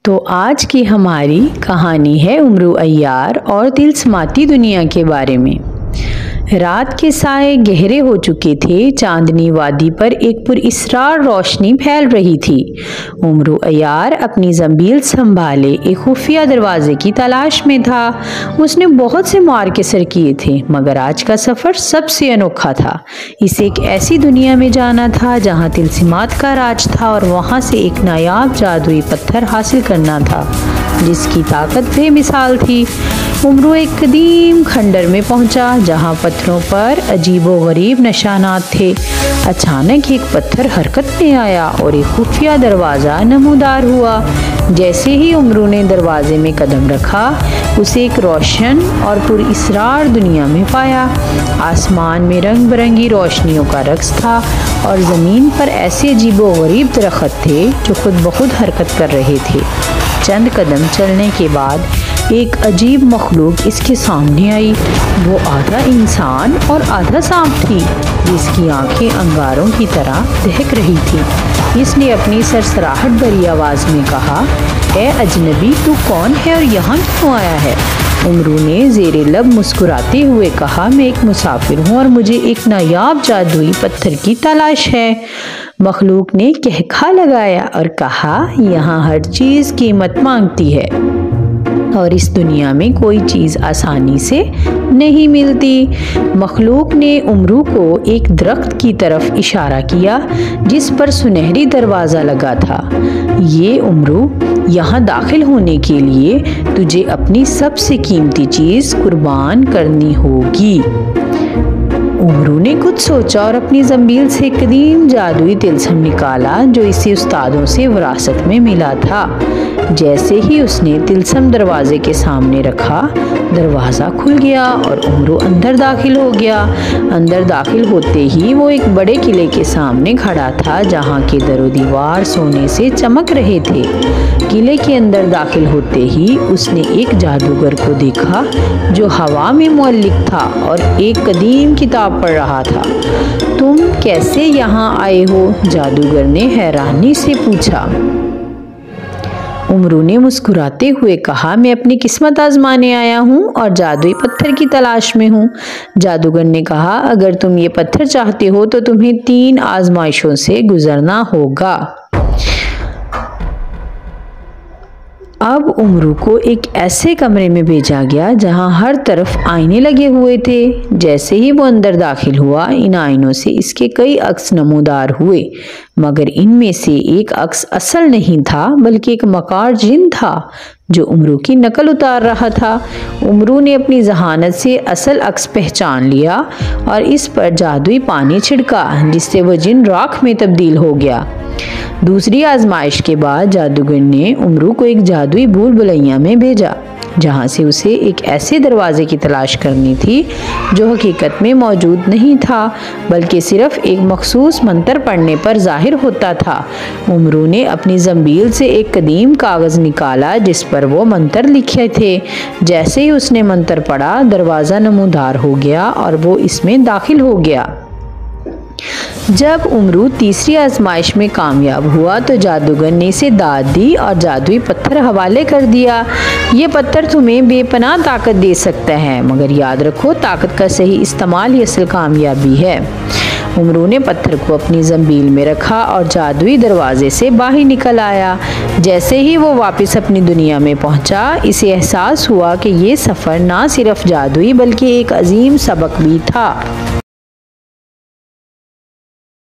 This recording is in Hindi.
तो आज की हमारी कहानी है उमरू अय्यार और तिलस्माती दुनिया के बारे में। रात के साए गहरे हो चुके थे। चांदनी वादी पर एक पुरअसरार रोशनी फैल रही थी। उमरू अय्यार अपनी जंबील संभाले एक खुफिया दरवाजे की तलाश में था। उसने बहुत से मार्केसर किए थे, मगर आज का सफर सबसे अनोखा था। इसे एक ऐसी दुनिया में जाना था जहां तिलस्मात का राज था और वहां से एक नायाब जादुई पत्थर हासिल करना था जिसकी ताकत बेमिसाल थी। उमरू एक कदीम खंडर में पहुंचा जहां पत्थरों पर अजीबोगरीब निशानात थे। अचानक एक पत्थर हरकत में आया और एक खुफिया दरवाज़ा नमूदार हुआ। जैसे ही उमरू ने दरवाजे में कदम रखा, उसे एक रोशन और पुरअसरार दुनिया में पाया। आसमान में रंग बिरंगी रोशनियों का रक्स था और ज़मीन पर ऐसे अजीबोगरीब दरख्त थे जो खुद ब खुद हरकत कर रहे थे। चंद कदम चलने के बाद एक अजीब मखलूक इसके सामने आई। वो आधा इंसान और आधा सांप थी, जिसकी आंखें अंगारों की तरह दहक रही थी। इसने अपनी सरसराहट भरी आवाज़ में कहा, ए अजनबी, तू कौन है और यहाँ क्यों आया है? उमरू ने ज़ेरे लब मुस्कुराते हुए कहा, मैं एक मुसाफिर हूँ और मुझे एक नायाब जादुई पत्थर की तलाश है। मखलूक ने कहका लगाया और कहा, यहाँ हर चीज़ कीमत मांगती है और इस दुनिया में कोई चीज़ आसानी से नहीं मिलती। मखलूक ने उमरू को एक दरख्त की तरफ इशारा किया जिस पर सुनहरी दरवाज़ा लगा था। ये उमरू, यहाँ दाखिल होने के लिए तुझे अपनी सबसे कीमती चीज़ कुर्बान करनी होगी। उमरू ने कुछ सोचा और अपनी जंबील से कदीम जादुई तिलस्म निकाला जो इसे उस्तादों से विरासत में मिला था। जैसे ही उसने तिलस्म दरवाजे के सामने रखा, दरवाज़ा खुल गया और उमरू अंदर दाखिल हो गया। अंदर दाखिल होते ही वो एक बड़े किले के सामने खड़ा था जहाँ के दरो दीवार सोने से चमक रहे थे। किले के अंदर दाखिल होते ही उसने एक जादूगर को देखा जो हवा में मुअल्लिक था और एक कदीम किताब पढ़ रहा था। तुम कैसे यहाँ आए हो? जादूगर ने हैरानी से पूछा। उमरू ने मुस्कुराते हुए कहा, मैं अपनी किस्मत आजमाने आया हूँ और जादुई पत्थर की तलाश में हूँ। जादूगर ने कहा, अगर तुम ये पत्थर चाहते हो तो तुम्हें 3 आजमाइशों से गुजरना होगा। अब उमरू को एक ऐसे कमरे में भेजा गया जहां हर तरफ आईने लगे हुए थे। जैसे ही वो अंदर दाखिल हुआ, इन आईनों से इसके कई अक्स नमूदार हुए, मगर इनमें से एक अक्स असल नहीं था बल्कि एक मकार जिन था जो उमरू की नकल उतार रहा था। उमरू ने अपनी जहानत से असल अक्स पहचान लिया और इस पर जादुई पानी छिड़का जिससे वह जिन राख में तब्दील हो गया। दूसरी आजमाइश के बाद जादूगर ने उमरू को एक जादुई भूल भुलैया में भेजा जहाँ से उसे एक ऐसे दरवाजे की तलाश करनी थी जो हकीकत में मौजूद नहीं था बल्कि सिर्फ एक मखसूस मंत्र पढ़ने पर जाहिर होता था। उमरू ने अपनी जंबील से एक कदीम कागज़ निकाला जिस पर वो मंत्र लिखे थे। जैसे ही उसने मंत्र पढ़ा, दरवाज़ा नमूदार हो गया और वो इसमें दाखिल हो गया। जब उमरू तीसरी आजमाइश में कामयाब हुआ तो जादूगर ने इसे दाद दी और जादुई पत्थर हवाले कर दिया। ये पत्थर तुम्हें बेपनाह ताकत दे सकता है, मगर याद रखो, ताकत का सही इस्तेमाल ही असल कामयाबी है। उमरू ने पत्थर को अपनी जंबील में रखा और जादुई दरवाजे से बाहर निकल आया। जैसे ही वो वापस अपनी दुनिया में पहुंचा, इसे एहसास हुआ कि ये सफ़र ना सिर्फ जादुई बल्कि एक अजीम सबक भी था।